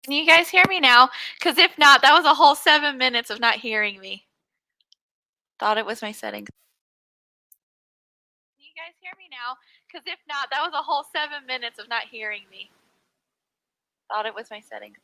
Can you guys hear me now? Because if not, that was a whole 7 minutes of not hearing me. Thought it was my settings. Can you guys hear me now? Because if not, that was a whole 7 minutes of not hearing me. Thought it was my settings.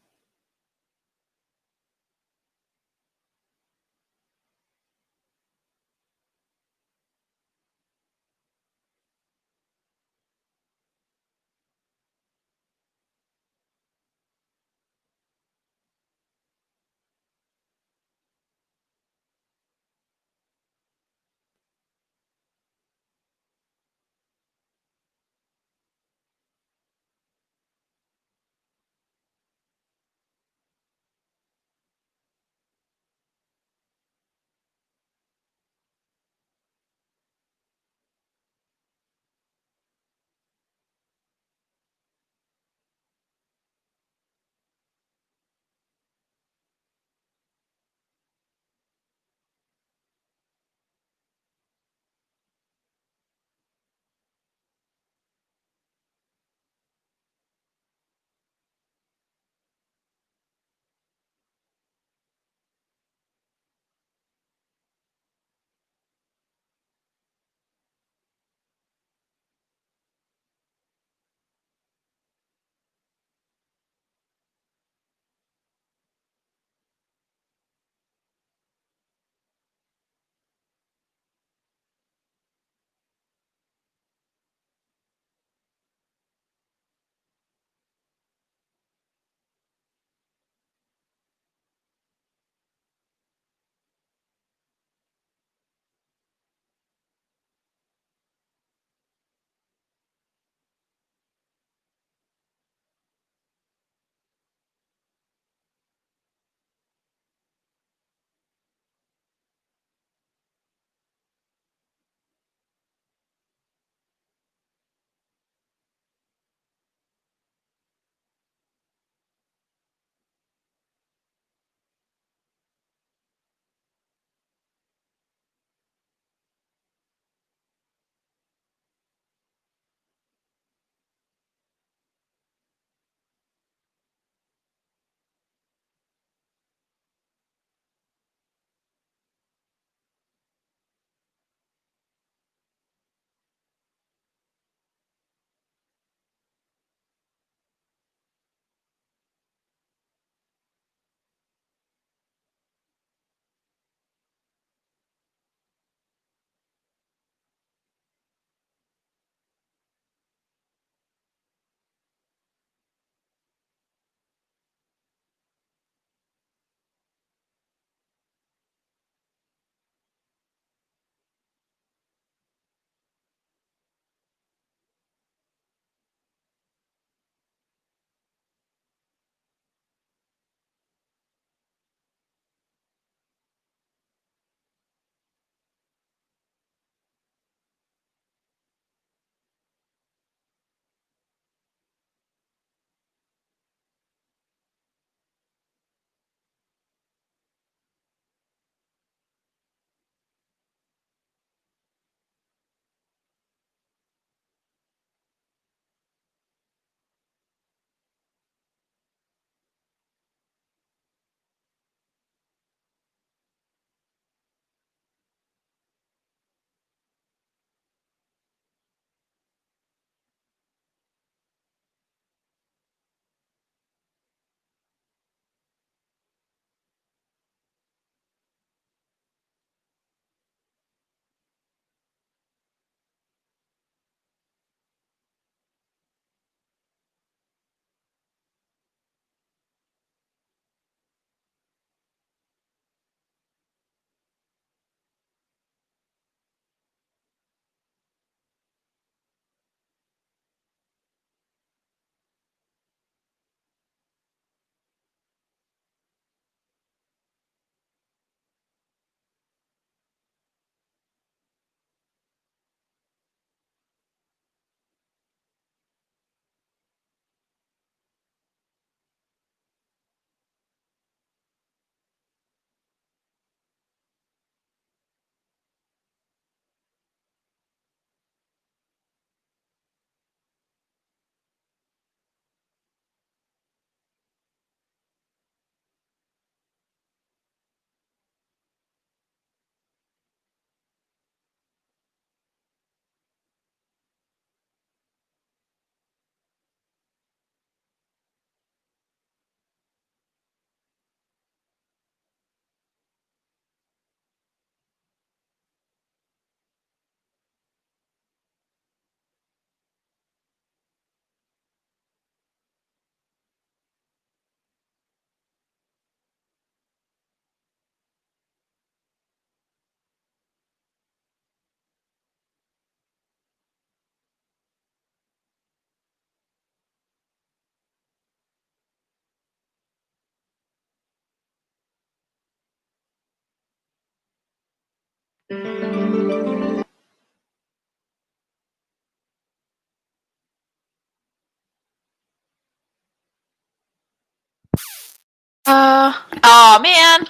Oh man,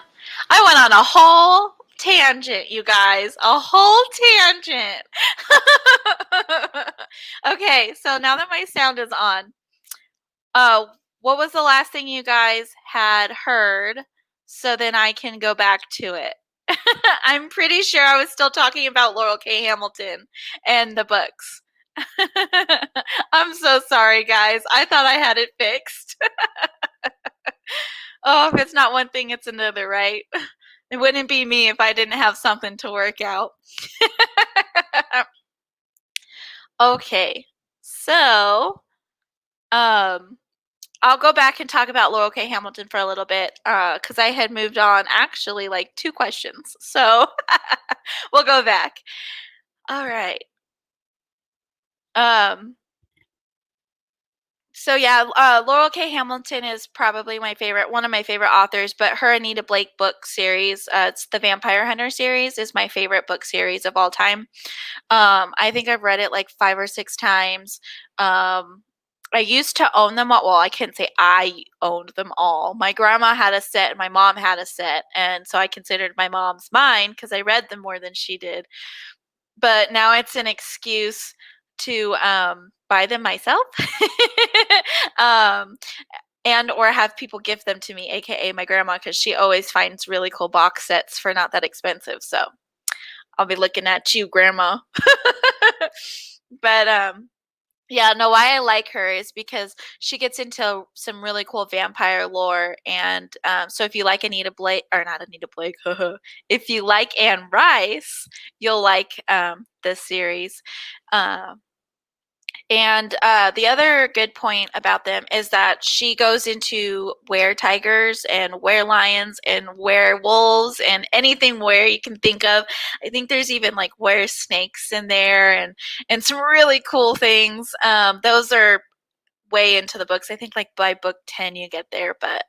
I went on a whole tangent, you guys. A whole tangent. Okay, so now that my sound is on, what was the last thing you guys had heard? So then I can go back to it. I'm pretty sure I was still talking about Laurel K. Hamilton and the books. I'm so sorry, guys. I thought I had it fixed. Oh, if it's not one thing, it's another, right? It wouldn't be me if I didn't have something to work out. Okay, so I'll go back and talk about Laurel K. Hamilton for a little bit because I had moved on actually like 2 questions. So we'll go back. All right. So yeah, Laurel K. Hamilton is probably one of my favorite authors, but her Anita Blake book series, it's the Vampire Hunter series, is my favorite book series of all time. I think I've read it like 5 or 6 times. I used to own them all. Well, I can't say I owned them all. My grandma had a set and my mom had a set, and so I considered my mom's mine because I read them more than she did. But now it's an excuse to buy them myself and or have people give them to me, aka my grandma, because she always finds really cool box sets for not that expensive. So I'll be looking at you, grandma. But yeah, no, why I like her is because she gets into some really cool vampire lore. And so if you like Anita Blake, or not Anita Blake, if you like Anne Rice, you'll like this series. And the other good point about them is that she goes into were-tigers and were-lions and werewolves and anything were you can think of. I think there's even like were-snakes in there and some really cool things. Those are way into the books. I think like by book 10 you get there, but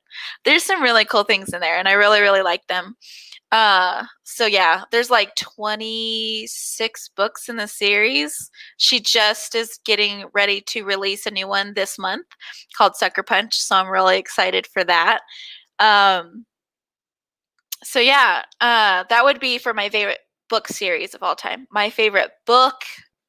there's some really cool things in there and I really, really like them. So yeah, there's like 26 books in the series. She just is getting ready to release a new one this month called Sucker Punch, so I'm really excited for that. So yeah, that would be for my favorite book series of all time. My favorite book,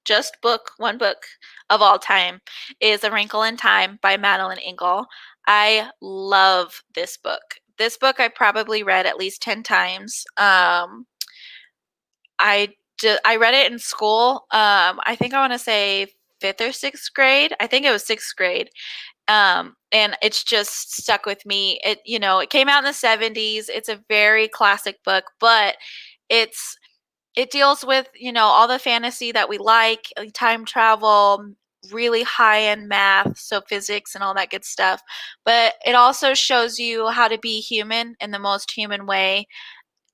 just book, one book of all time, is A Wrinkle in Time by Madeline Engel. I love this book. This book I probably read at least 10 times. I read it in school. I think I want to say 5th or 6th grade. I think it was 6th grade. And it's just stuck with me. It came out in the 70s. It's a very classic book, but it deals with, all the fantasy that we like time travel, really high end math, so physics and all that good stuff. But it also shows you how to be human in the most human way.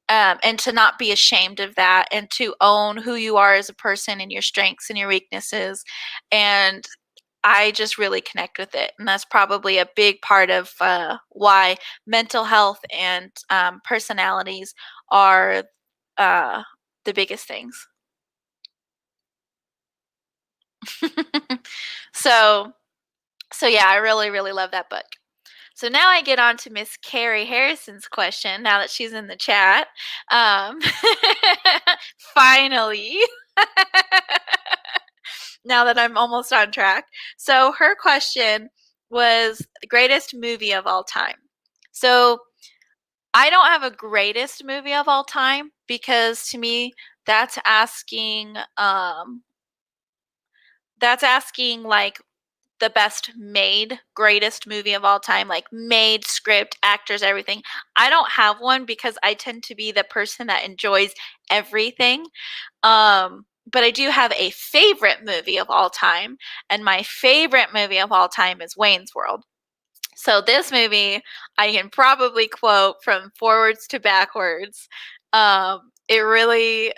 And to not be ashamed of that and to own who you are as a person and your strengths and your weaknesses. And I just really connect with it. And that's probably a big part of why mental health and personalities are the biggest things. so yeah, I really, really love that book. So now I get on to Miss Carrie Harrison's question now that she's in the chat. Finally. Now that I'm almost on track. So her question was the greatest movie of all time. So I don't have a greatest movie of all time because to me that's asking like the best made greatest movie of all time, like made, script, actors, everything. I don't have one because I tend to be the person that enjoys everything. But I do have a favorite movie of all time, and my favorite movie of all time is Wayne's World. So this movie I can probably quote from forwards to backwards. It really,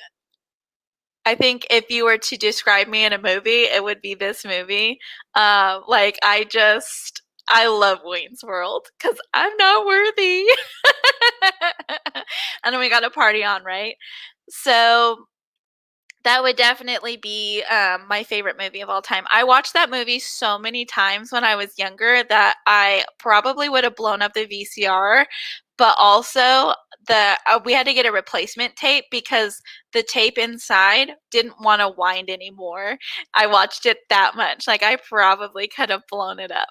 I think if you were to describe me in a movie, it would be this movie. I love Wayne's World because I'm not worthy. And then we got a party on, right? So That would definitely be, my favorite movie of all time. I watched that movie so many times when I was younger that I probably would have blown up the VCR, but also we had to get a replacement tape because the tape inside didn't wanna wind anymore. I watched it that much, like, I probably could have blown it up.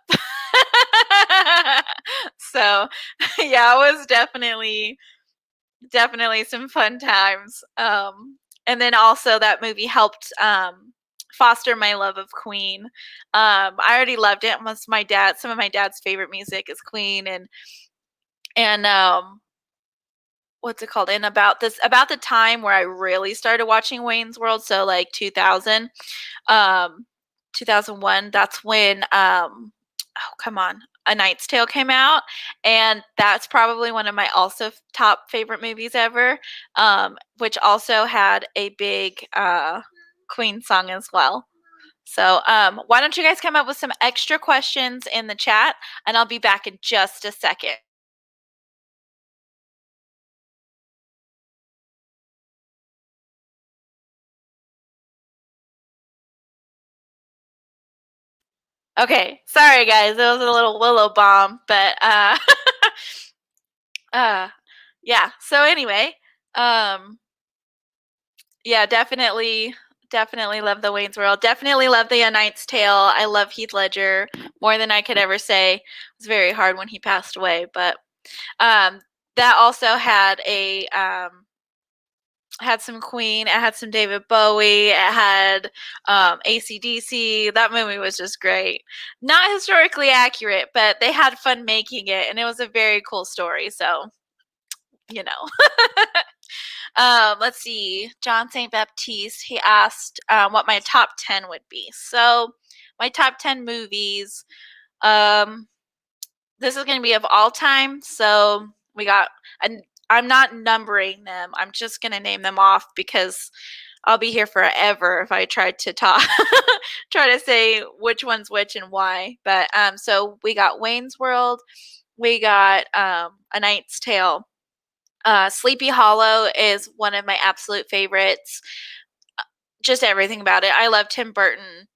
So, yeah, it was definitely some fun times. And then also that movie helped foster my love of Queen. I already loved it. Some of my dad's favorite music is Queen, and what's it called? And about the time where I really started watching Wayne's World, so like 2000, um, 2001. That's when oh come on, A Knight's Tale came out, and that's probably one of my also top favorite movies ever, which also had a big Queen song as well. So why don't you guys come up with some extra questions in the chat, and I'll be back in just a second. Okay, sorry guys, it was a little willow bomb, but uh, yeah. So anyway, um, yeah, definitely love the Wayne's World. Definitely love the A Knight's Tale. I love Heath Ledger more than I could ever say. It was very hard when he passed away, but um, that also had some Queen. It had some David Bowie. It had AC/DC. That movie was just great. Not historically accurate, but they had fun making it, and it was a very cool story. So you know. Let's see. John St. Baptiste, he asked what my top 10 would be. So, my top 10 movies, um, this is going to be of all time. So, we got, and I'm not numbering them. I'm just going to name them off because I'll be here forever if I tried to talk, try to say which one's which and why. But, so we got Wayne's World, we got A Knight's Tale. Sleepy Hollow is one of my absolute favorites. Just everything about it. I love Tim Burton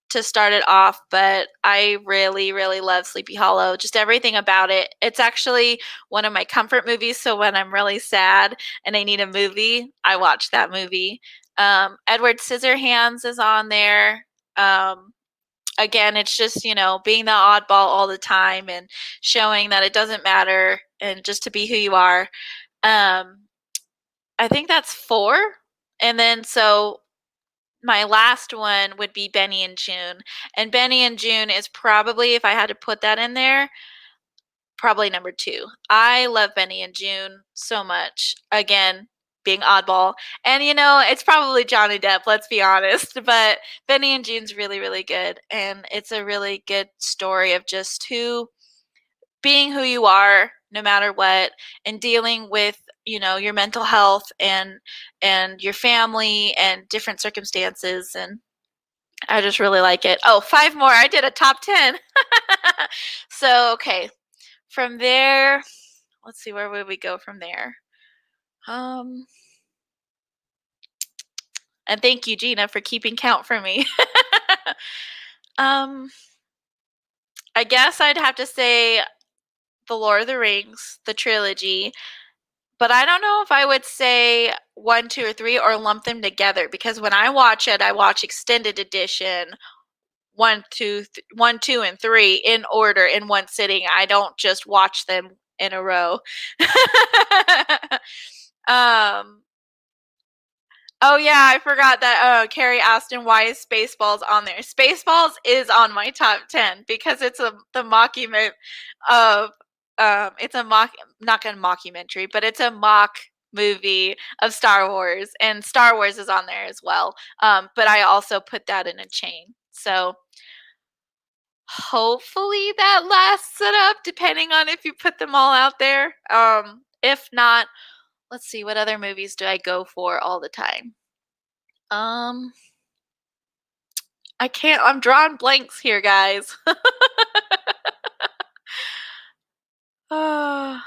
to start it off, but I really, really love Sleepy Hollow. Just everything about it. It's actually one of my comfort movies. So when I'm really sad and I need a movie, I watch that movie. Edward Scissorhands is on there. Um, Again, it's just, being the oddball all the time and showing that it doesn't matter and just to be who you are. Um, I think that's 4, and then so my last one would be Benny and June, and Benny and June is probably, if I had to put that in there, probably number 2. I love Benny and June so much. Again, being oddball, and, it's probably Johnny Depp, let's be honest, but Benny and June's really, really good, and it's a really good story of just being who you are no matter what, and dealing with your mental health and your family and different circumstances, and I just really like it. Oh, 5 more. I did a top 10. So okay, from there, let's see, where would we go from there. um and thank you, Gina, for keeping count for me. um I guess I'd have to say the Lord of the Rings, the trilogy. But I don't know if I would say 1, 2, or 3 or lump them together, because when I watch it, I watch extended edition 1, 2, and 3 in order in one sitting. I don't just watch them in a row. um, Oh yeah, I forgot that. Carrie Aston, why is Spaceballs on there? Spaceballs is on my top 10 because it's the mockument of it's a not a mockumentary, but it's a mock movie of Star Wars, and Star Wars is on there as well. But I also put that in a chain. So hopefully that lasts it up, depending on if you put them all out there. If not, let's see, what other movies do I go for all the time? Um, I can't. I'm drawing blanks here, guys. uh,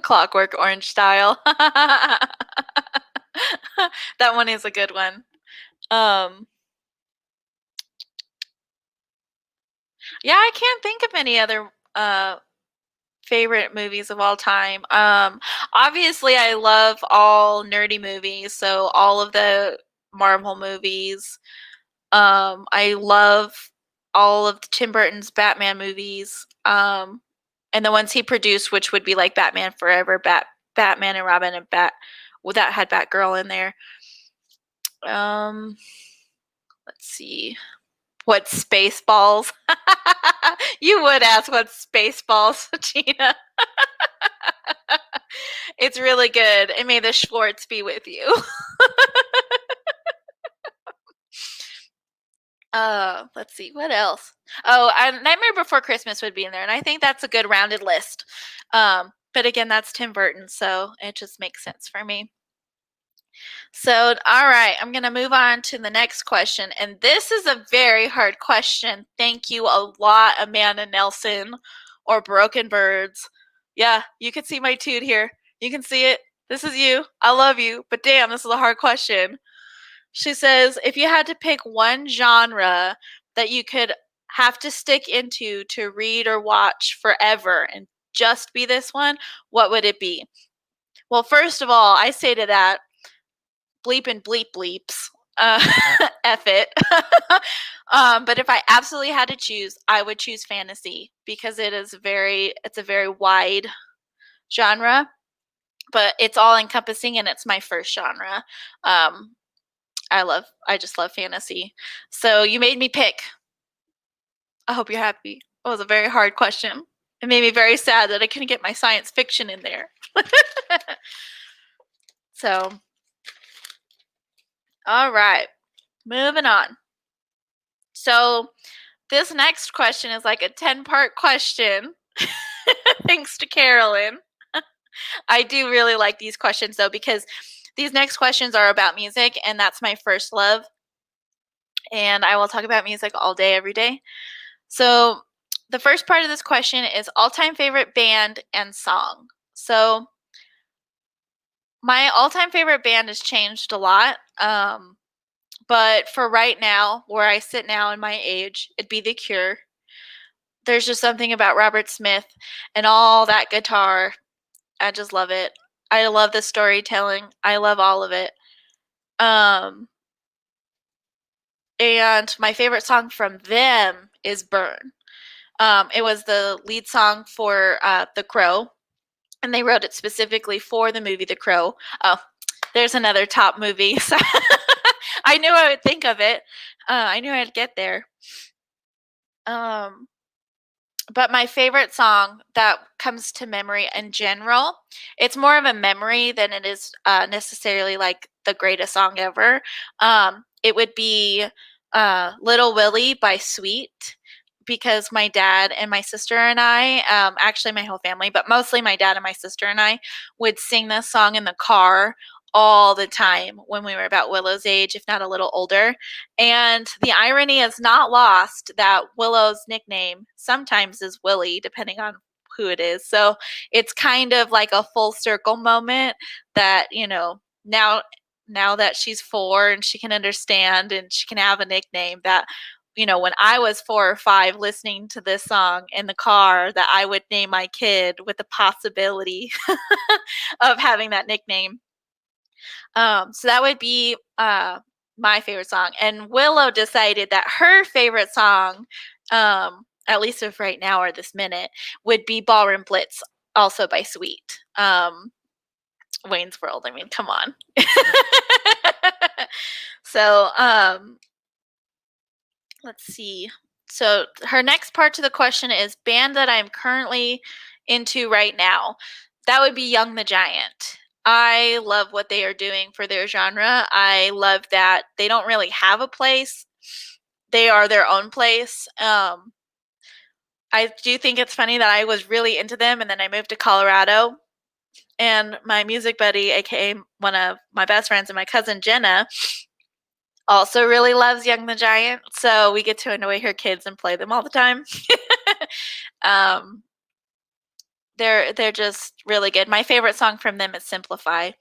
Clockwork Orange style. That one is a good one. Yeah, I can't think of any other favorite movies of all time. Obviously, I love all nerdy movies, so all of the Marvel movies. I love all of Tim Burton's Batman movies, and the ones he produced, which would be like Batman Forever, Batman and Robin, and well, that had Batgirl in there. Let's see. What Spaceballs? You would ask what Spaceballs, Gina. It's really good. And may the Schwartz be with you. Let's see, what else? Oh, Nightmare Before Christmas would be in there, and I think that's a good rounded list. But again, that's Tim Burton, so it just makes sense for me. So, all right, I'm going to move on to the next question. And this is a very hard question. Thank you a lot, Amanda Nelson or Broken Birds. Yeah, you can see my toot here. You can see it. This is you. I love you. But damn, this is a hard question. She says, if you had to pick one genre that you could have to stick into to read or watch forever and just be this one, what would it be? Well, first of all, I say to that, bleep and bleep bleeps. F it. But if I absolutely had to choose, I would choose fantasy because it's a very wide genre, but it's all encompassing and it's my first genre. I just love fantasy. So you made me pick. I hope you're happy. It was a very hard question. It made me very sad that I couldn't get my science fiction in there. So, all right, moving on. So, this next question is like a 10-part question. Thanks to Carolyn. I do really like these questions though, because these next questions are about music, and that's my first love. And I will talk about music all day, every day. So, the first part of this question is all-time favorite band and song. So, my all-time favorite band has changed a lot. But for right now, where I sit now in my age, it'd be The Cure. There's just something about Robert Smith and all that guitar. I just love it. I love the storytelling. I love all of it. And my favorite song from them is Burn. It was the lead song for The Crow, and they wrote it specifically for the movie The Crow. Oh, there's another top movie. I knew I would think of it. I knew I'd get there. But my favorite song that comes to memory in general, it's more of a memory than it is necessarily like the greatest song ever. It would be Little Willie by Sweet, because my dad and my sister and I, actually my whole family, but mostly my dad and my sister and I, would sing this song in the car all the time when we were about Willow's age, if not a little older. And the irony is not lost that Willow's nickname sometimes is Willie, depending on who it is. So it's kind of like a full circle moment that, now that she's 4 and she can understand and she can have a nickname, that when I was 4 or 5 listening to this song in the car, that I would name my kid with the possibility of having that nickname. So that would be my favorite song. And Willow decided that her favorite song, at least of right now or this minute, would be Ballroom Blitz, also by Sweet. Wayne's World, I mean, come on. So, let's see. So her next part to the question is band that I'm currently into right now. That would be Young the Giant. I love what they are doing for their genre. I love that they don't really have a place. They are their own place. I do think it's funny that I was really into them and then I moved to Colorado. And my music buddy, aka one of my best friends and my cousin Jenna, also really loves Young the Giant. So we get to annoy her kids and play them all the time. They're just really good. My favorite song from them is Simplify.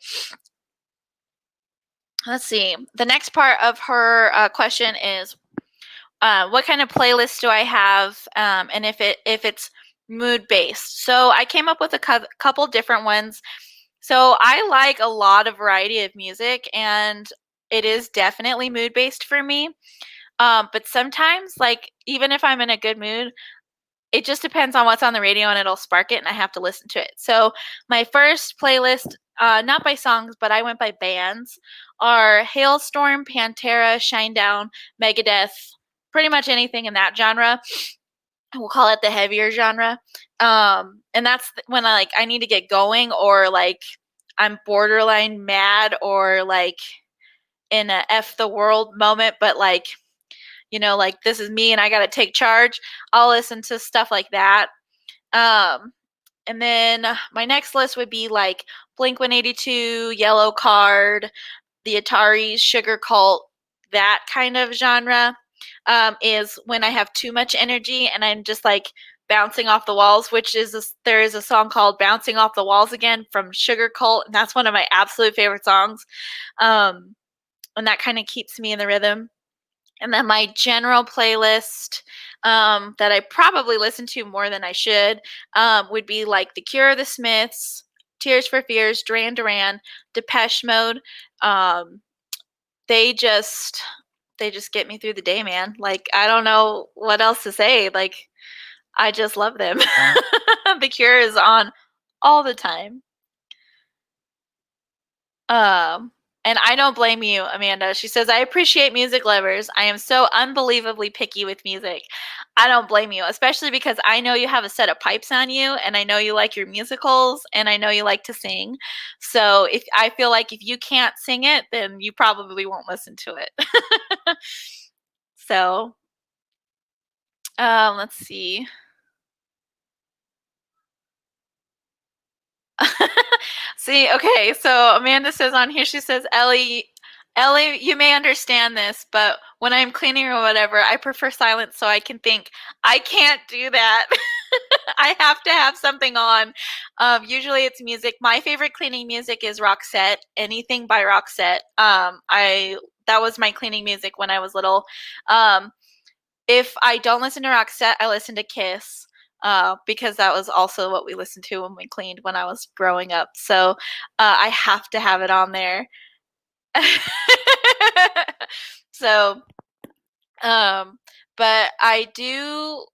Let's see. The next part of her question is, what kind of playlist do I have, and if it's mood based. So I came up with a couple different ones. So I like a lot of variety of music, and it is definitely mood based for me. But sometimes, like even if I'm in a good mood, it just depends on what's on the radio, and it'll spark it, and I have to listen to it. So my first playlist, not by songs, but I went by bands, are Hailstorm, Pantera, Shinedown, Megadeth, pretty much anything in that genre. We'll call it the heavier genre. And that's when I need to get going, or like I'm borderline mad, or like in a F the world moment, but like, like this is me and I got to take charge. I'll listen to stuff like that. Um, and then my next list would be like Blink 182, Yellow Card, the Ataris, Sugar Cult, that kind of genre. Is when I have too much energy and I'm just like bouncing off the walls, which is there is a song called Bouncing Off the Walls Again from Sugar Cult, and that's one of my absolute favorite songs. Um, and that kind of keeps me in the rhythm. And then my general playlist, that I probably listen to more than I should, would be like The Cure, The Smiths, Tears for Fears, Duran Duran, Depeche Mode. Um, they just they just get me through the day, man. Like I don't know what else to say. Like I just love them. The Cure is on all the time. Um, and I don't blame you, Amanda. She says, I appreciate music lovers. I am so unbelievably picky with music. I don't blame you, especially because I know you have a set of pipes on you, and I know you like your musicals, and I know you like to sing. So if I feel like if you can't sing it, then you probably won't listen to it. So, let's see. See, okay, so Amanda says on here, she says, Ellie, you may understand this, but when I'm cleaning or whatever, I prefer silence so I can think. I can't do that. I have to have something on. Usually it's music. My favorite cleaning music is Roxette. Anything by Roxette. I that was my cleaning music when I was little. Um, if I don't listen to Roxette, I listen to Kiss, because that was also what we listened to when we cleaned when I was growing up. So I have to have it on there. So, um, but I do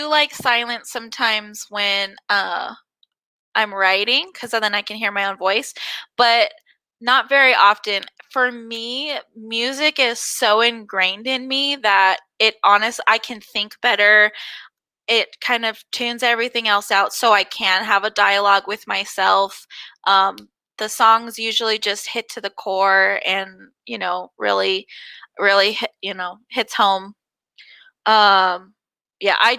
like silence sometimes when I'm writing, because then I can hear my own voice, but not very often. For me, music is so ingrained in me that I can think better. It kind of tunes everything else out so I can have a dialogue with myself. Um, the songs usually just hit to the core and, really, really hits home. Um, yeah, I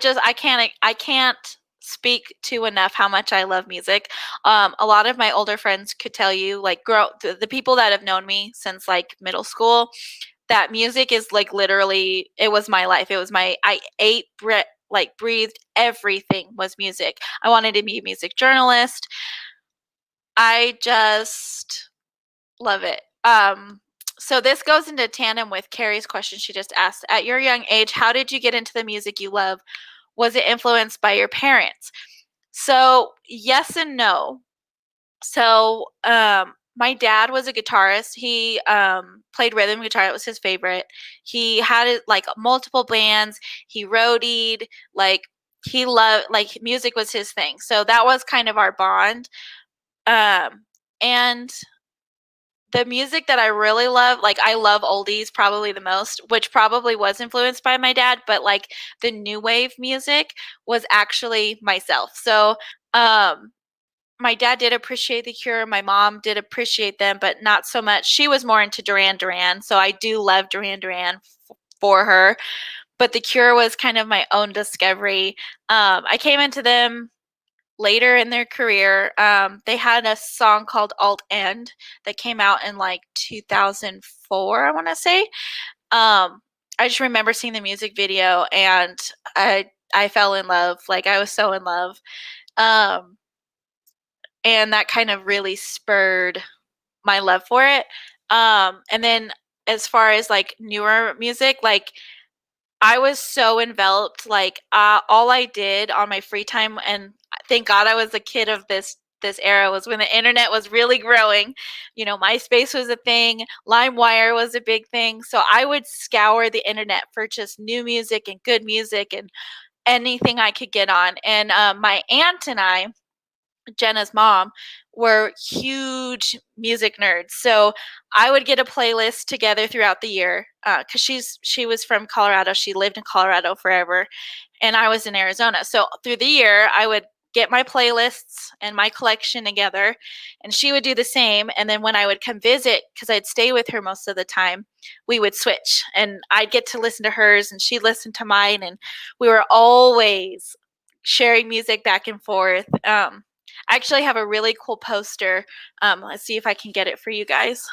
can't speak to enough how much I love music. A lot of my older friends could tell you, like, the people that have known me since like middle school, that music is like literally, it was my life. It was I ate, like breathed, everything was music. I wanted to be a music journalist. I just love it. So this goes into tandem with Carrie's question she just asked. At your young age, how did you get into the music you love? Was it influenced by your parents? So yes and no. So my dad was a guitarist. He played rhythm guitar. It was his favorite. He had like multiple bands. He roadied. Like he loved, like music was his thing. So that was kind of our bond. And the music that I really love, like I love oldies probably the most, which probably was influenced by my dad, but like the new wave music was actually myself. So um my dad did appreciate The Cure, my mom did appreciate them, but not so much. She was more into Duran Duran, so I do love Duran Duran for her, but The Cure was kind of my own discovery. I came into them later in their career. They had a song called Alt End that came out in like 2004, I want to say. I just remember seeing the music video, and I fell in love. Like I was so in love. Um, and that kind of really spurred my love for it. And then as far as like newer music, like I was so enveloped, like all I did on my free time, and thank God I was a kid of this era, was when the internet was really growing. You know, MySpace was a thing, LimeWire was a big thing. So I would scour the internet for just new music and good music and anything I could get on. And my aunt and I, Jenna's mom, were huge music nerds. So I would get a playlist together throughout the year because she was from Colorado. She lived in Colorado forever, and I was in Arizona. So through the year, I would get my playlists and my collection together, and she would do the same. And then when I would come visit, because I'd stay with her most of the time, we would switch, and I'd get to listen to hers, and she'd listen to mine, and we were always sharing music back and forth. I actually have a really cool poster. Let's see if I can get it for you guys.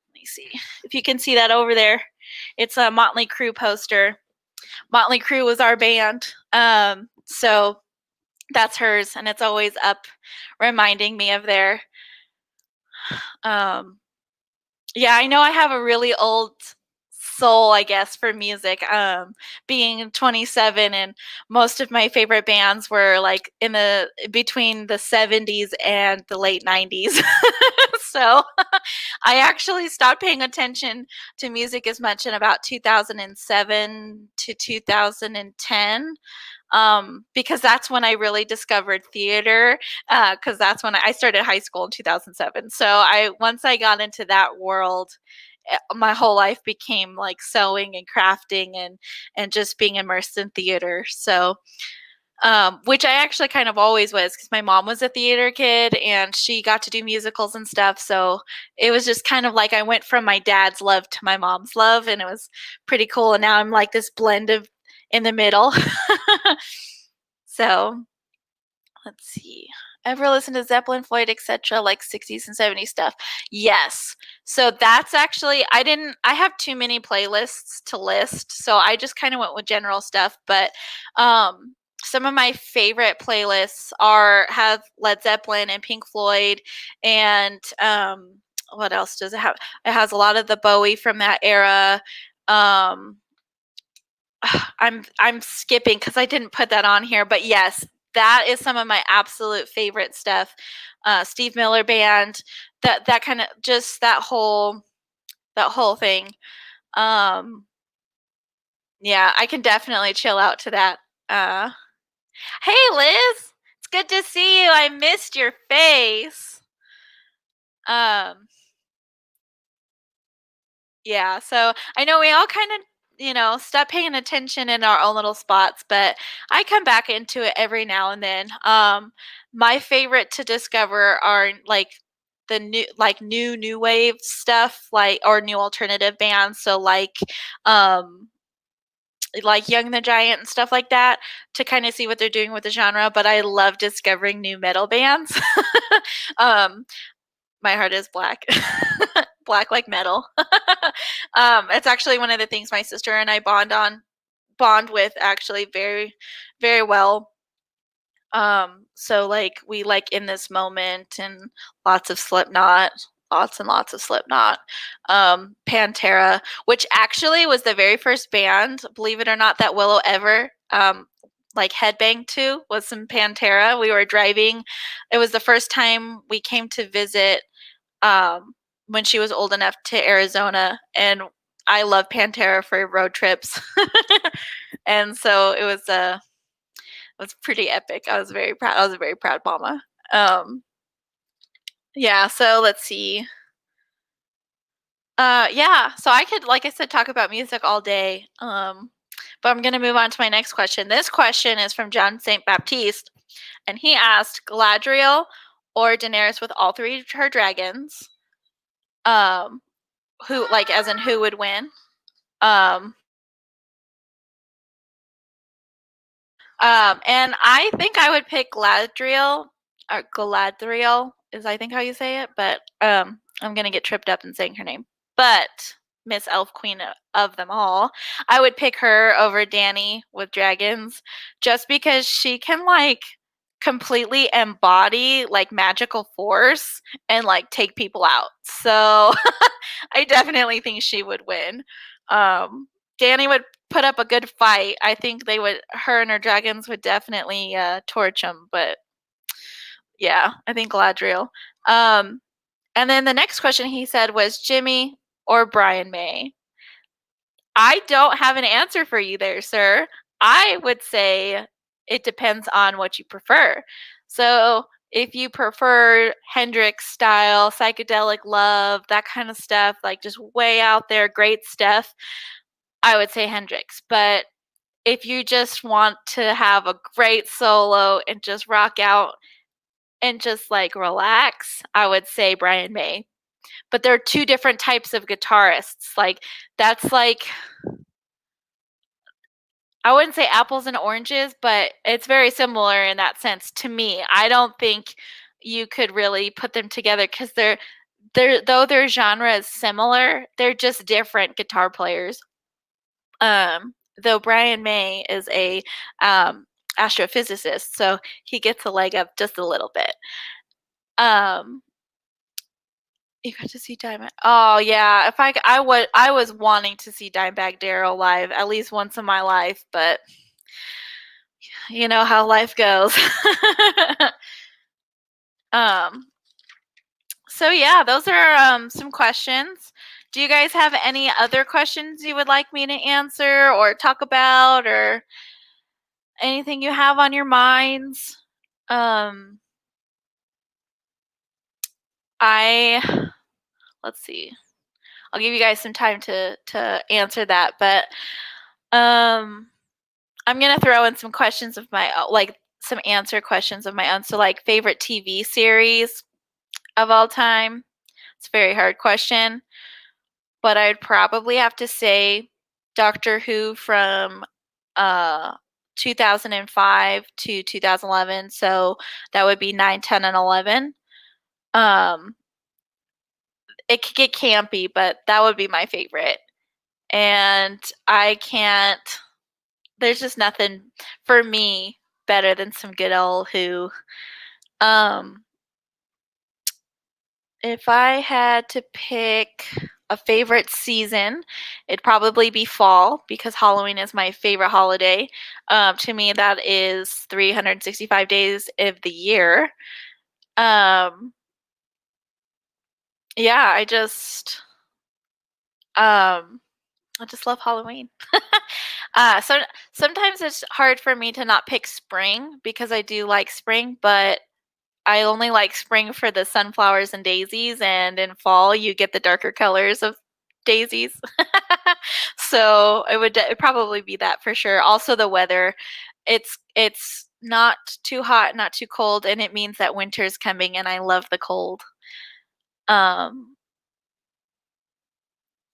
Let me see if you can see that over there. It's a Motley Crue poster. Motley Crue was our band. So that's hers, and it's always up reminding me of there. Yeah, I know I have a really old soul, I guess, for music. Being 27, and most of my favorite bands were like in the between the 70s and the late 90s. So I actually stopped paying attention to music as much in about 2007 to 2010, because that's when I really discovered theater. Because that's when I started high school in 2007. So once I got into that world, my whole life became like sewing and crafting and just being immersed in theater. So which I actually kind of always was, because my mom was a theater kid and she got to do musicals and stuff. So it was just kind of like I went from my dad's love to my mom's love, and it was pretty cool. And now I'm like this blend of in the middle. So let's see. Ever listen to Zeppelin, Floyd, etc., like 60s and 70s stuff? Yes. So that's actually, I have too many playlists to list, so I just kind of went with general stuff. But some of my favorite playlists have Led Zeppelin and Pink Floyd, and what else does it have? It has a lot of the Bowie from that era. Um, I'm skipping because I didn't put that on here, but yes, that is some of my absolute favorite stuff. Steve Miller Band, that kind of just that whole thing. Um, yeah, I can definitely chill out to that. Hey Liz, it's good to see you. I missed your face. Um, Yeah, so I know we all kind of, stop paying attention in our own little spots, but I come back into it every now and then. My favorite to discover are like the new wave stuff, like, or new alternative bands. So um like Young the Giant and stuff like that, to kind of see what they're doing with the genre. But I love discovering new metal bands. um my heart is black. Black like metal. It's actually one of the things my sister and I bond with, actually, very, very well. So like we like In This Moment, and lots of Slipknot, lots and lots of Slipknot. Pantera, which actually was the very first band, believe it or not, that Willow ever like headbang to, was some Pantera. We were driving. It was the first time we came to visit when she was old enough, to Arizona, and I love Pantera for road trips. And so it was pretty epic. I was very proud. I was a very proud mama. Yeah, so let's see. Yeah, so I could, like I said, talk about music all day. But I'm going to move on to my next question. This question is from John St. Baptiste, and he asked, Galadriel or Daenerys with all three of her dragons? Um, who, like, as in who would win? Um, and I think I would pick Galadriel, or Galadriel is, I think, how you say it, but I'm gonna get tripped up in saying her name. But Miss Elf Queen of them all, I would pick her over Dany with dragons, just because she can like completely embody like magical force and like take people out. So I definitely think she would win. Danny would put up a good fight. I think her and her dragons would definitely torch him. But yeah, I think Galadriel. Um, and then the next question he said was Jimmy or Brian May. I don't have an answer for you there, sir. I would say it depends on what you prefer. So if you prefer Hendrix style, psychedelic love, that kind of stuff, like just way out there, great stuff, I would say Hendrix. But if you just want to have a great solo and just rock out and just like relax, I would say Brian May. But there are two different types of guitarists. Like that's like I wouldn't say apples and oranges, but it's very similar in that sense to me. I don't think you could really put them together because though their genre is similar, they're just different guitar players. Though Brian May is a astrophysicist, so he gets a leg up just a little bit. Um, you got to see Dimebag. Oh yeah, if I was wanting to see Dimebag Darrell live at least once in my life, but you know how life goes. um, so yeah, those are some questions. Do you guys have any other questions you would like me to answer or talk about or anything you have on your minds? Um, I let's see. I'll give you guys some time to answer that, but um I'm gonna throw in some questions of my like some answer questions of my own. So like favorite TV series of all time. It's a very hard question, but I'd probably have to say Doctor Who from uh 2005 to 2011. So that would be 9, 10, and 11. Um, it could get campy, but that would be my favorite. And I can't. There's just nothing for me better than some good old Who. Um, if I had to pick a favorite season, it'd probably be fall because Halloween is my favorite holiday. To me, that is 365 days of the year. Um, yeah, um, I just love Halloween. So sometimes it's hard for me to not pick spring because I do like spring, but I only like spring for the sunflowers and daisies, and in fall you get the darker colors of daisies. So it'd probably be that for sure. Also the weather, it's not too hot, not too cold, and it means that winter's coming, and I love the cold. Um,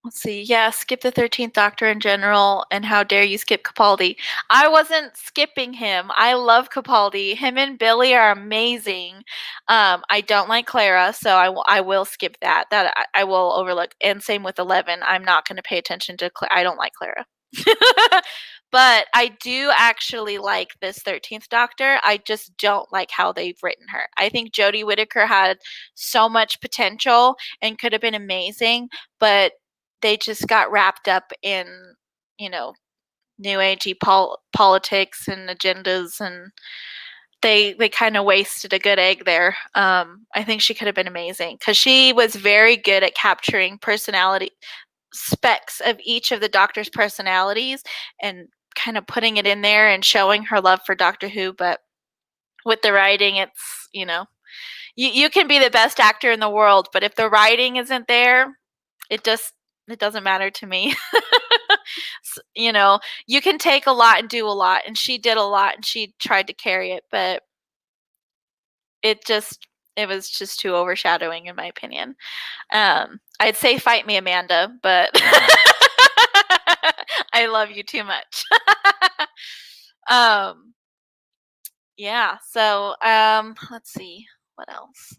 Let's see. Yeah, skip the 13th Doctor in general, and how dare you skip Capaldi? I wasn't skipping him. I love Capaldi. Him and Billy are amazing. I don't like Clara, so I will skip that. I will overlook. And same with 11. I'm not going to pay attention to. I don't like Clara. But I do actually like this 13th Doctor. I just don't like how they've written her. I think Jodie Whittaker had so much potential and could have been amazing, but they just got wrapped up in, you know, new agey politics and agendas, and they kind of wasted a good egg there. I think she could have been amazing because she was very good at capturing personality specs of each of the Doctor's personalities and kind of putting it in there and showing her love for Doctor Who. But with the writing, it's you can be the best actor in the world, but if the writing isn't there, it just it doesn't matter to me. You can take a lot and do a lot, and she did a lot, and she tried to carry it, but it just it was just too overshadowing in my opinion. I'd say fight me, Amanda, but I love you too much. um, yeah. So let's see what else.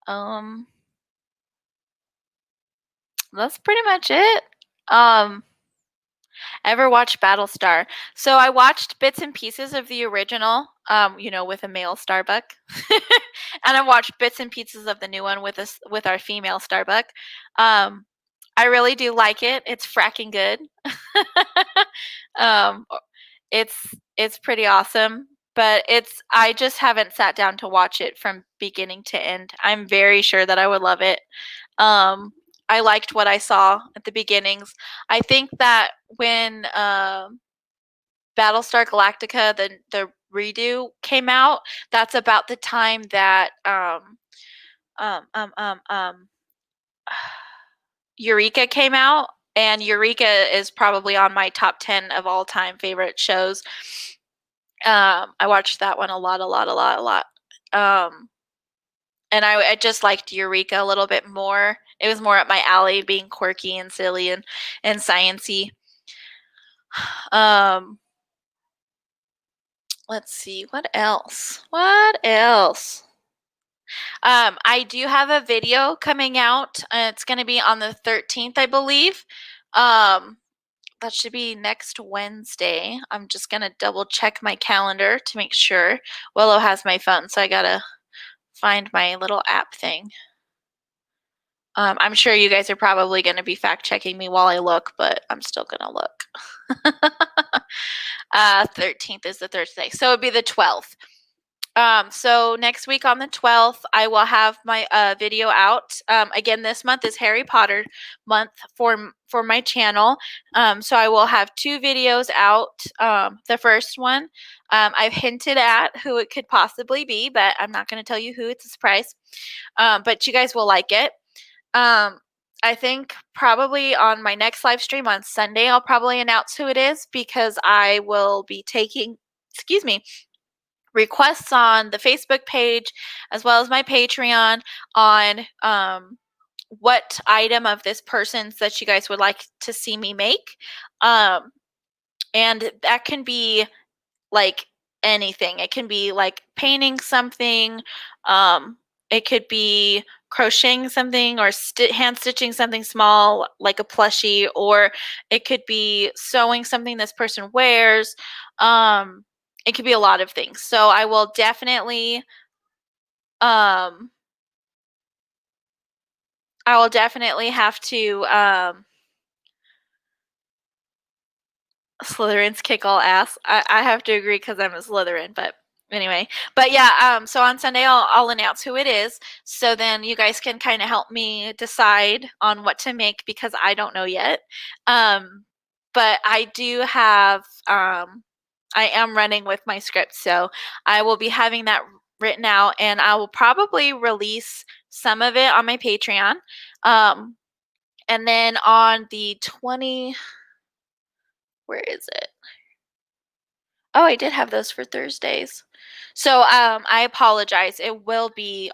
Um, that's pretty much it. Um, Ever watched Battlestar? So I watched bits and pieces of the original. with a male Starbuck. And I watched bits and pieces of the new one with our female Starbuck. Um, I really do like it. It's fracking good. um, it's pretty awesome, but I just haven't sat down to watch it from beginning to end. I'm very sure that I would love it. Um, I liked what I saw at the beginnings. I think that when Battlestar Galactica, the redo came out, that's about the time that um, um, um, um, Eureka came out, and Eureka is probably on my top 10 of all time favorite shows. I watched that one a lot, a lot, a lot, a lot. And I just liked Eureka a little bit more. It was more up my alley, being quirky and silly and sciency. Um, let's see, what else? What else? I do have a video coming out. It's going to be on the 13th, I believe. That should be next Wednesday. I'm just going to double check my calendar to make sure. Willow has my phone, so I got to find my little app thing. I'm sure you guys are probably going to be fact checking me while I look, but I'm still going to look. 13th is the Thursday, so it'd be the 12th. So next week on the 12th, I will have my video out. Again, this month is Harry Potter month for my channel. So I will have 2 videos out. The first one, I've hinted at who it could possibly be, but I'm not going to tell you who. It's a surprise. But you guys will like it. I think probably on my next live stream on Sunday, I'll probably announce who it is, because I will be taking, requests on the Facebook page as well as my Patreon on what item of this person's that you guys would like to see me make. And that can be like anything. It can be like painting something. It could be crocheting something, or hand stitching something small like a plushie, or it could be sewing something this person wears. It could be a lot of things. So I will definitely have to Slytherins kick all ass. I have to agree, because I'm a Slytherin, but anyway. But yeah, so on Sunday I'll announce who it is, so then you guys can kind of help me decide on what to make, because I don't know yet. But I do have I am running with my script, so I will be having that written out, and I will probably release some of it on my Patreon. And then on the where is it? Oh, I did have those for Thursdays. So I apologize. It will be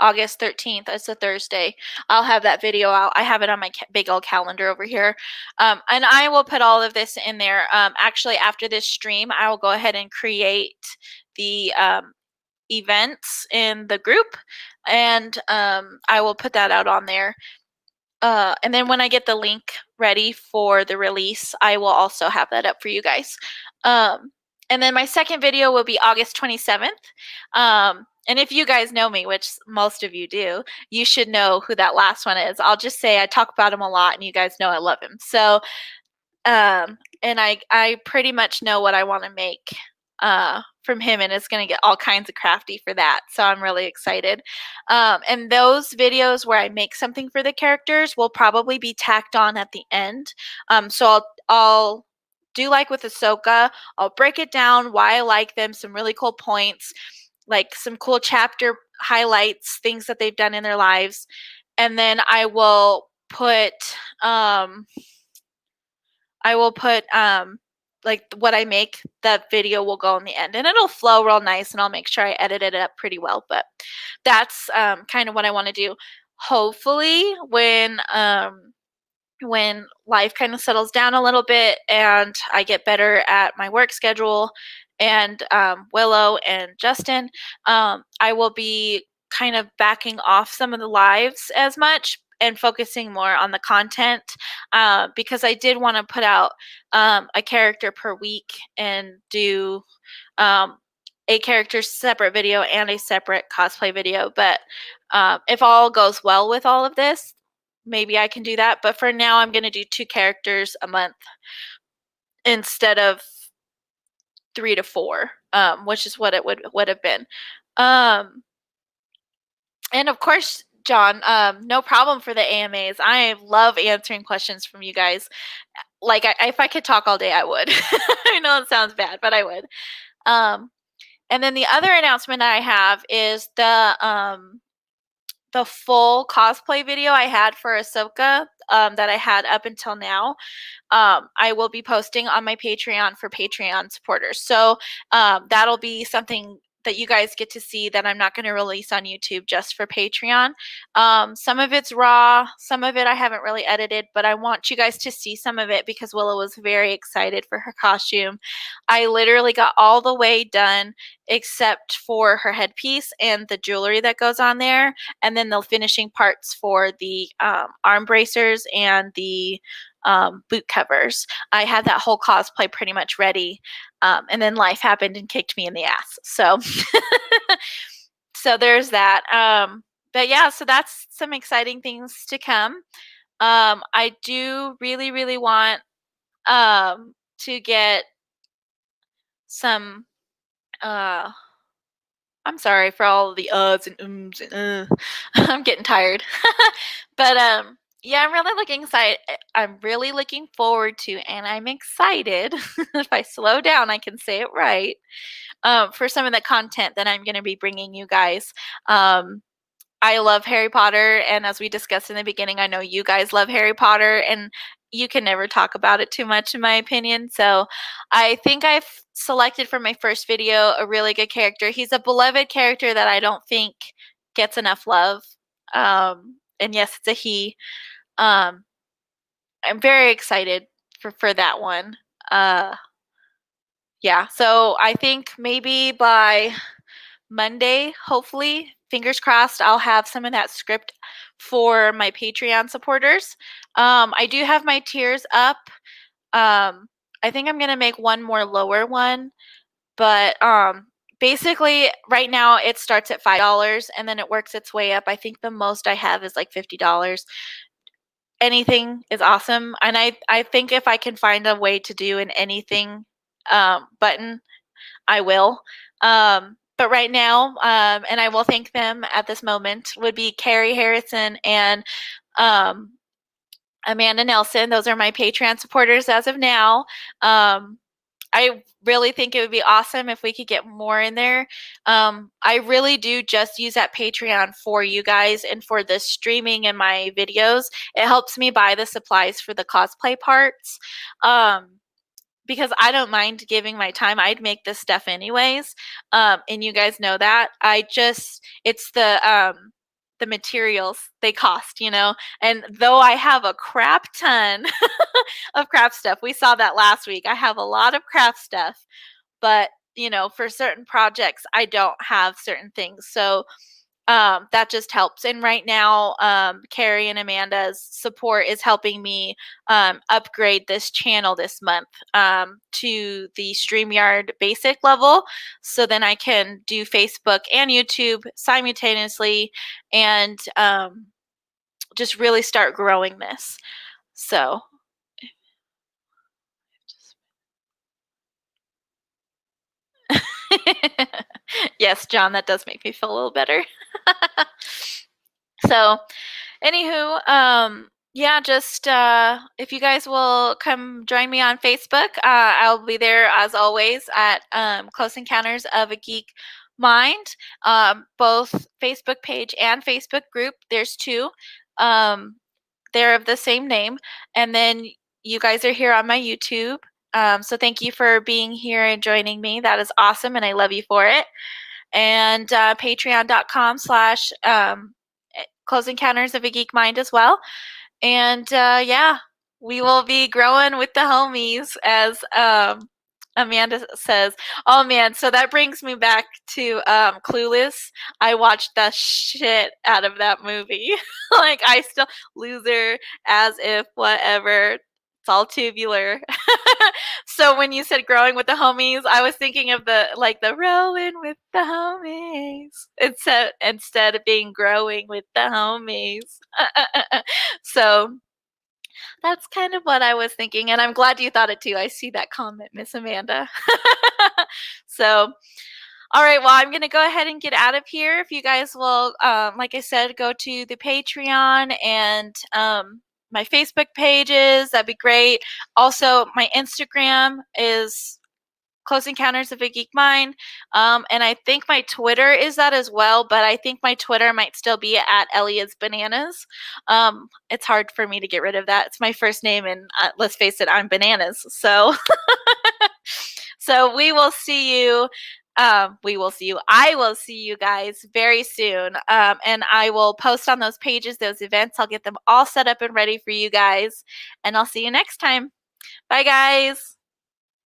August 13th. It's a Thursday. I'll have that video out. I have it on my big old calendar over here. And I will put all of this in there. Actually, after this stream, I will go ahead and create the events in the group, and I will put that out on there. And then when I get the link ready for the release, I will also have that up for you guys. And then my second video will be August 27th. And if you guys know me, which most of you do, you should know who that last one is. I'll just say I talk about him a lot, and you guys know I love him. So, and I pretty much know what I want to make from him, and it's going to get all kinds of crafty for that. So I'm really excited. And those videos where I make something for the characters will probably be tacked on at the end. So I'll do like with Ahsoka. I'll break it down why I like them, some really cool points, like some cool chapter highlights, things that they've done in their lives, and then I will put like what I make. That video will go in the end, and it'll flow real nice, and I'll make sure I edit it up pretty well. But that's kind of what I want to do. Hopefully, when life kind of settles down a little bit and I get better at my work schedule, and Willow and Justin, I will be kind of backing off some of the lives as much and focusing more on the content, because I did want to put out a character per week and do a character's separate video and a separate cosplay video. But if all goes well with all of this, maybe I can do that. But for now, I'm going to do 2 characters a month instead of 3 to 4, which is what it would have been. And of course, John, no problem for the AMAs. I love answering questions from you guys. Like, if I could talk all day, I would. I know it sounds bad, but I would. And then the other announcement I have is the full cosplay video I had for Ahsoka that I had up until now. I will be posting on my Patreon for Patreon supporters. So that'll be something that you guys get to see that I'm not going to release on YouTube just for Patreon. Some of it's raw, some of it I haven't really edited, but I want you guys to see some of it because Willow was very excited for her costume. I literally got all the way done except for her headpiece and the jewelry that goes on there, and then the finishing parts for the arm bracers and the boot covers. I had that whole cosplay pretty much ready, and then life happened and kicked me in the ass. So, so there's that. But yeah, so that's some exciting things to come. I do really, really want to get some. I'm sorry for all the uhs and ums and I'm getting tired. But yeah, I'm really looking forward to, and I'm excited. If I slow down, I can say it right. For some of the content that I'm going to be bringing you guys. I love Harry Potter, and as we discussed in the beginning, I know you guys love Harry Potter, and you can never talk about it too much, in my opinion. So I think I've selected for my first video a really good character. He's a beloved character that I don't think gets enough love. And yes, it's a he. I'm very excited for that one. Yeah, so I think maybe by Monday, hopefully, fingers crossed, I'll have some of that script for my Patreon supporters. I do have my tiers up. I think I'm gonna make one more lower one, but basically right now it starts at $5 and then it works its way up. I think the most I have is like $50. Anything is awesome, and I think if I can find a way to do an anything button, I will. But right now, and I will thank them at this moment, would be Carrie Harrison and um, Amanda Nelson. Those are my Patreon supporters as of now. I really think it would be awesome if we could get more in there. I really do just use that Patreon for you guys and for the streaming and my videos. It helps me buy the supplies for the cosplay parts. Because I don't mind giving my time. I'd make this stuff anyways. And you guys know that. It's the materials they cost, you know. And though I have a crap ton of craft stuff, we saw that last week. I have a lot of craft stuff, but you know, for certain projects, I don't have certain things. So that just helps. And right now, Carrie and Amanda's support is helping me upgrade this channel this month to the StreamYard basic level. So then I can do Facebook and YouTube simultaneously and just really start growing this. So. Yes, John, that does make me feel a little better. So, anywho, yeah, just if you guys will come join me on Facebook, I'll be there as always at Close Encounters of a Geek Mind, both Facebook page and Facebook group. There's 2. They're of the same name, and then you guys are here on my YouTube. So thank you for being here and joining me. That is awesome, and I love you for it. And patreon.com/Close Encounters of a Geek Mind as well. And yeah, we will be growing with the homies, as Amanda says. Oh man, so that brings me back to Clueless. I watched the shit out of that movie. Like, I still, loser, as if, whatever. It's all tubular. So when you said growing with the homies, I was thinking of the rowing with the homies instead of being growing with the homies. So that's kind of what I was thinking, and I'm glad you thought it too. I see that comment, Miss Amanda. So, all right, well, I'm gonna go ahead and get out of here. If you guys will, like I said, go to the Patreon and my Facebook pages, that'd be great. Also, my Instagram is Close Encounters of a Geek Mind. And I think my Twitter is that as well, but I think my Twitter might still be at Elliot's Bananas. It's hard for me to get rid of that. It's my first name, and let's face it, I'm bananas. So, so we will see you. We will see you. I will see you guys very soon. And I will post on those pages, those events. I'll get them all set up and ready for you guys. And I'll see you next time. Bye, guys.